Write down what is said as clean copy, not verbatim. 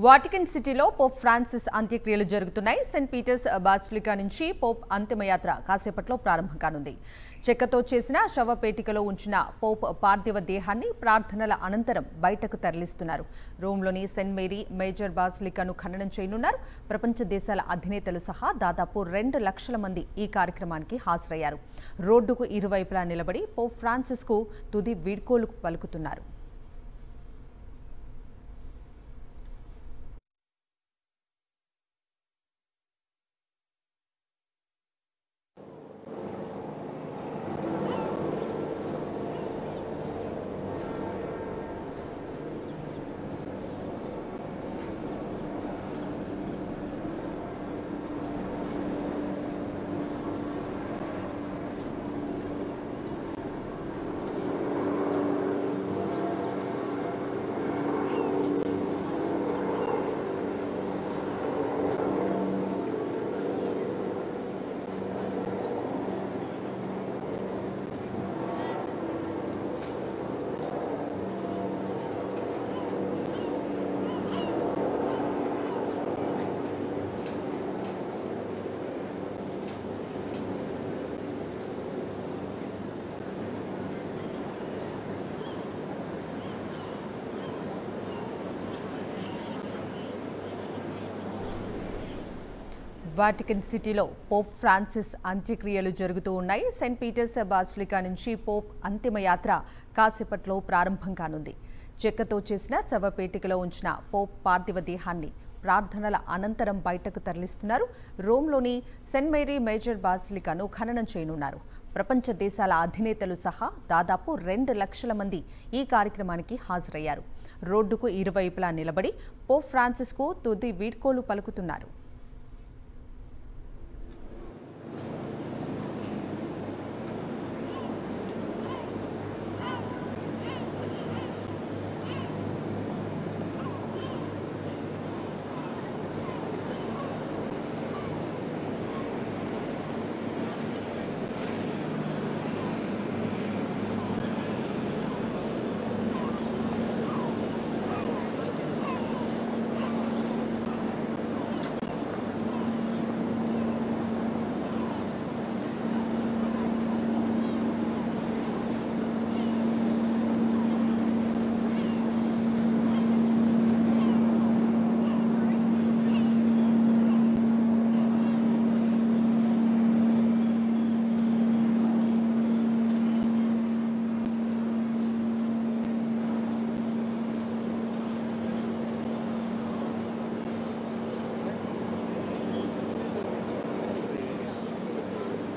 Vatican సిటీలో Pope Francis అంత్యక్రియలు జరుగుతున్నాయి. సెయింట్ పీటర్స్ బాసిలికా నుంచి పోప్ అంతిమయాత్ర కాసేపట్లో ప్రారంభం కానుంది. చెక్కతో చేసిన శవపేటికలో ఉంచిన పోప్ పార్థివ దేహాన్ని ప్రార్థనల అనంతరం బయటకు తరలిస్తున్నారు. రోమ్లోని సెయింట్ మేరీ మేజర్ బాసిలికాను ఖననం చేయనున్నారు. ప్రపంచ దేశాల అధినేతలు సహా దాదాపు 2 లక్షల మంది ఈ కార్యక్రమానికి హాజరయ్యారు. రోడ్డుకు ఇరువైపులా నిలబడి పోప్ ఫ్రాన్సిస్కు తుది వీడ్కోలు పలుకుతున్నారు. వాటికన్ సిటీలో పోప్ ఫ్రాన్సిస్ అంత్యక్రియలు జరుగుతూ ఉన్నాయి. సెయింట్ పీటర్స్ బాసిలికా నుంచి పోప్ అంతిమయాత్ర కాసేపట్లో ప్రారంభం కానుంది. చెక్కతో చేసిన శవపేటికలో ఉంచిన పోప్ పార్థివ దేహాన్ని ప్రార్థనల అనంతరం బయటకు తరలిస్తున్నారు. రోమ్లోని సెయింట్ మేరీ మేజర్ బాసిలికాను ఖననం చేయనున్నారు. ప్రపంచ దేశాల అధినేతలు సహా దాదాపు 2 లక్షల మంది ఈ కార్యక్రమానికి హాజరయ్యారు. రోడ్డుకు ఇరువైపులా నిలబడి పోప్ ఫ్రాన్సిస్కు తుది వీడ్కోలు పలుకుతున్నారు.